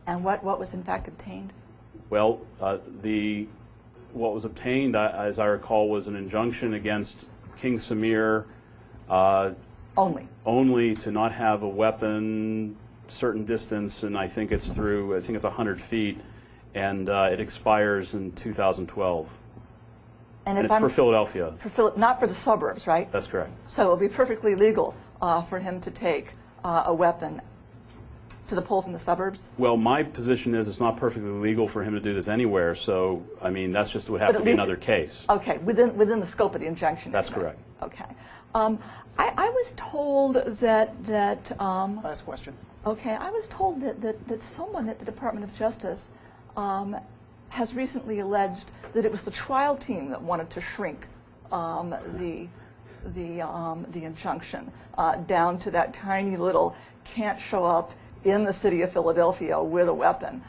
And what was in fact obtained? Well, what was obtained, as I recall, was an injunction against King Samir only to not have a weapon certain distance, and I think it's 100 feet, and it expires in 2012. And it's for Philadelphia. Not for the suburbs, right? That's correct. So it will be perfectly legal for him to take a weapon to the polls in the suburbs? Well, my position is it's not perfectly legal for him to do this anywhere, so, I mean, that's just would have to be another case. Okay, within the scope of the injunction. That's correct. Okay. I was told that last question. Okay, I was told that someone at the Department of Justice has recently alleged that it was the trial team that wanted to shrink the injunction down to that tiny little can't show up in the city of Philadelphia with a weapon.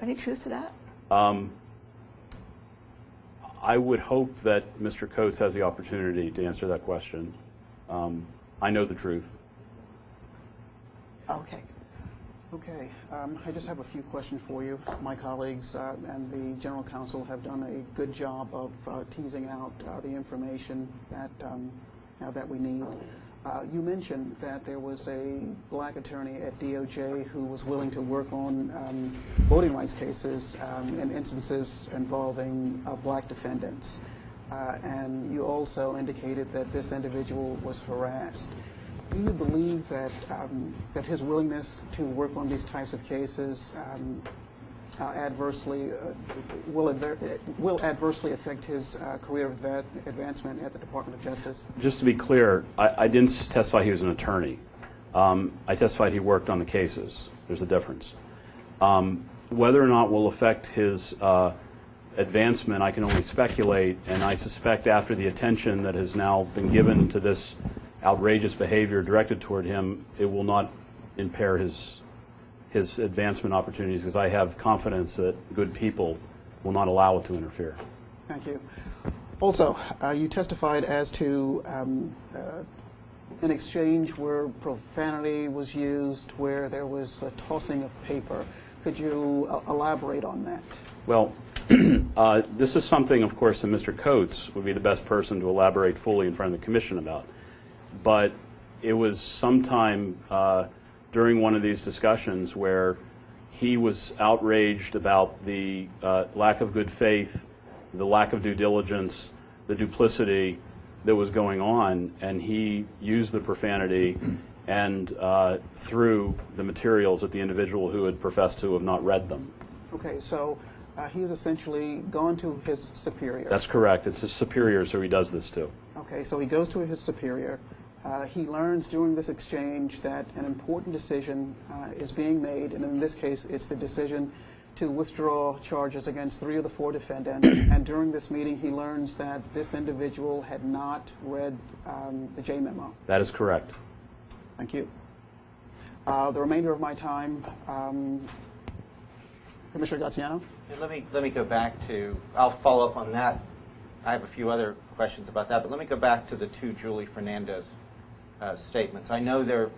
Any truth to that? I would hope that Mr. Coates has the opportunity to answer that question. I know the truth. Okay. Okay. I just have a few questions for you. My colleagues and the General Counsel have done a good job of teasing out the information that we need. You mentioned that there was a black attorney at DOJ who was willing to work on voting rights cases in instances involving black defendants. And you also indicated that this individual was harassed. Do you believe that his willingness to work on these types of cases will adversely affect his career advancement at the Department of Justice? Just to be clear, I didn't testify he was an attorney. I testified he worked on the cases. There's a difference. Whether or not will affect his advancement, I can only speculate, and I suspect after the attention that has now been given to this outrageous behavior directed toward him, it will not impair his advancement opportunities, because I have confidence that good people will not allow it to interfere. Thank you. Also, you testified as to an exchange where profanity was used, where there was a tossing of paper. Could you elaborate on that? Well, this is something, of course, that Mr. Coates would be the best person to elaborate fully in front of the Commission about. But it was sometime during one of these discussions where he was outraged about the lack of good faith, the lack of due diligence, the duplicity that was going on, and he used the profanity and threw the materials at the individual who had professed to have not read them. Okay, so he's essentially gone to his superior. That's correct. It's his superior, so he does this too. Okay, so he goes to his superior. He learns during this exchange that an important decision is being made, and in this case, it's the decision to withdraw charges against 3 of the 4 defendants. And during this meeting, he learns that this individual had not read the J memo. That is correct. Thank you. The remainder of my time, Commissioner Gaziano. Let me go back to, I'll follow up on that. I have a few other questions about that, but let me go back to the 2 Julie Fernandez statements. I know they're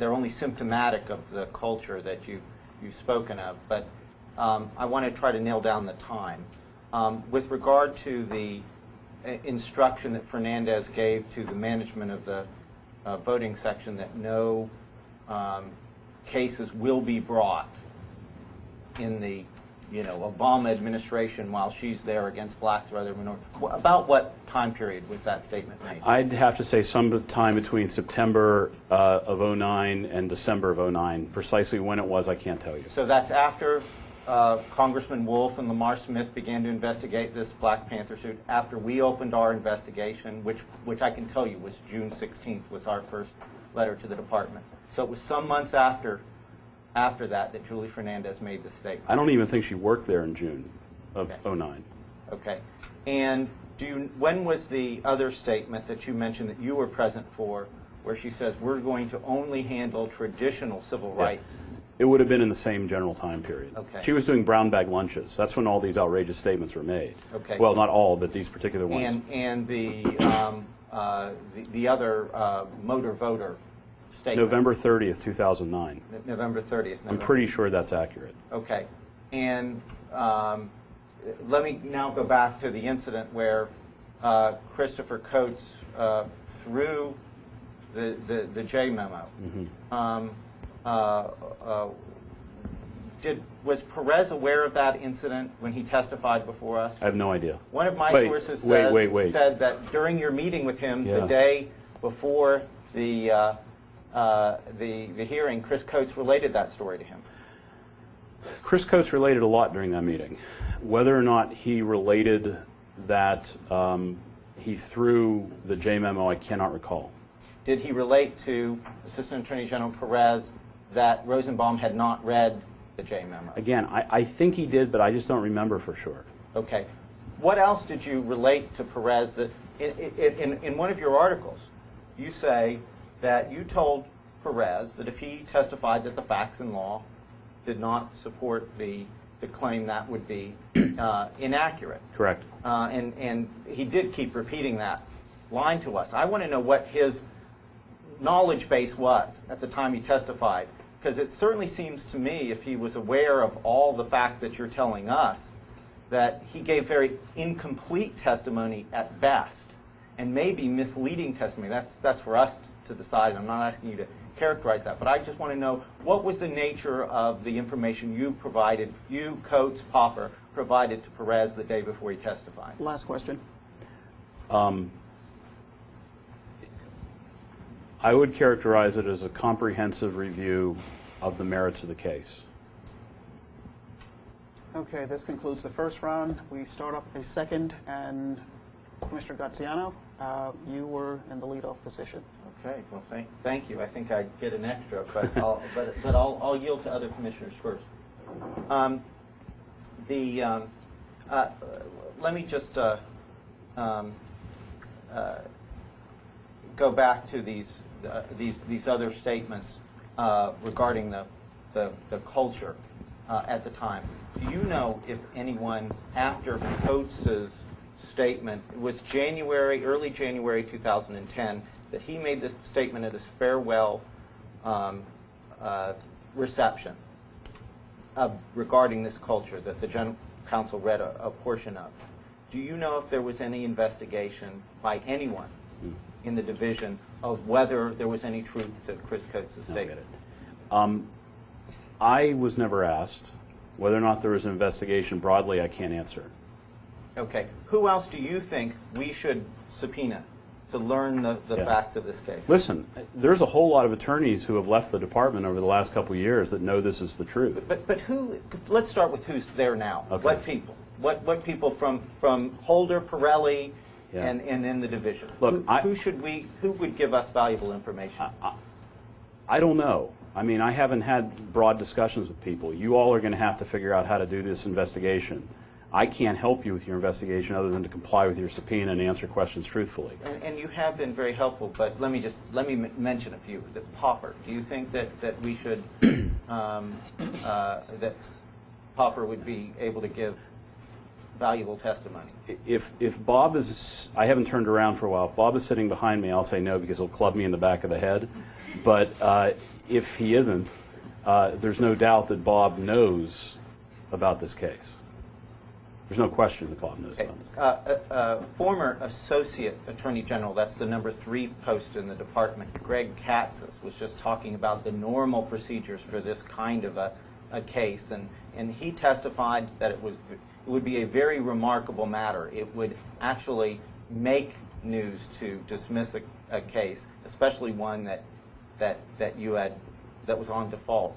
only symptomatic of the culture that you've spoken of, but I want to try to nail down the time. With regard to the instruction that Fernandez gave to the management of the voting section that no cases will be brought in the Obama administration while she's there against blacks or other minorities. About what time period was that statement made? I'd have to say sometime between September of 09 and December of 09. Precisely when it was, I can't tell you. So that's after Congressman Wolf and Lamar Smith began to investigate this Black Panther suit, after we opened our investigation, which I can tell you was June 16th was our first letter to the department. So it was some months after that Julie Fernandez made the statement. I don't even think she worked there in June of 09. Okay. And when was the other statement that you mentioned that you were present for, where she says we're going to only handle traditional civil rights? It would have been in the same general time period. Okay. She was doing brown bag lunches. That's when all these outrageous statements were made. Okay. Well, not all, but these particular ones. And the other motor voter statement? November 30th, 2009. November 30th. I'm pretty sure that's accurate. Okay. And let me now go back to the incident where Christopher Coates threw the J memo. Was Perez aware of that incident when he testified before us? I have no idea. One of my Wait, sources wait. said that during your meeting with him Yeah. the day before the hearing, Chris Coates related that story to him. Chris Coates related a lot during that meeting. Whether or not he related that he threw the J memo, I cannot recall. Did he relate to Assistant Attorney General Perez that Rosenbaum had not read the J memo? Again, I think he did, but I just don't remember for sure. Okay. What else did you relate to Perez that in one of your articles, you say that you told Perez that if he testified that the facts and law did not support the claim, that would be inaccurate. Correct. And he did keep repeating that line to us. I want to know what his knowledge base was at the time he testified, because it certainly seems to me, if he was aware of all the facts that you're telling us, that he gave very incomplete testimony at best, and maybe misleading testimony. That's for us to decide. I'm not asking you to characterize that, but I just want to know what was the nature of the information you provided, you, Coates, Popper, provided to Perez the day before he testified. Last question. I would characterize it as a comprehensive review of the merits of the case. Okay, this concludes the first round. We start up a second, and Commissioner Graziano, you were in the leadoff position. Okay, well, thank you. I think I get an extra, but I'll yield to other commissioners first. Let me just go back to these other statements regarding the culture at the time. Do you know if anyone after Coates's statement, it was early January 2010, that he made this statement at his farewell reception regarding this culture that the General Counsel read a portion of? Do you know if there was any investigation by anyone in the division of whether there was any truth to Chris Coates' statement? I was never asked. Whether or not there was an investigation broadly, I can't answer. Okay. Who else do you think we should subpoena to learn the facts of this case? Listen, there's a whole lot of attorneys who have left the department over the last couple of years that know this is the truth. But who? Let's start with who's there now. Okay. What people? What people from Holder, Pirelli, Yeah. and in the division? Look, who would give us valuable information? I don't know. I mean, I haven't had broad discussions with people. You all are going to have to figure out how to do this investigation. I can't help you with your investigation other than to comply with your subpoena and answer questions truthfully. And you have been very helpful, but let me mention a few. Popper, do you think that we should that Popper would be able to give valuable testimony? If Bob is, I haven't turned around for a while. If Bob is sitting behind me, I'll say no because he'll club me in the back of the head. But if he isn't, there's no doubt that Bob knows about this case. There's no question that Bob knows about this. Former Associate Attorney General, that's the number 3 post in the department, Greg Katsas, was just talking about the normal procedures for this kind of a case, and he testified that it would be a very remarkable matter. It would actually make news to dismiss a case, especially one that was on default.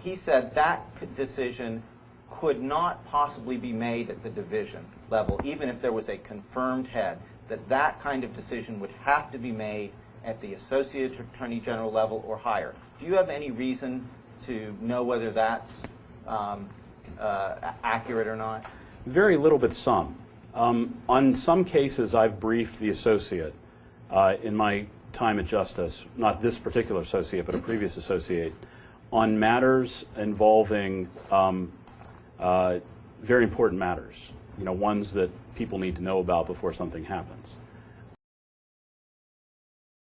He said that decision could not possibly be made at the division level, even if there was a confirmed head, that kind of decision would have to be made at the Associate Attorney General level or higher. Do you have any reason to know whether that's accurate or not? Very little, but some. On some cases, I've briefed the associate in my time at Justice, not this particular associate, but a previous associate, on matters involving very important matters, ones that people need to know about before something happens.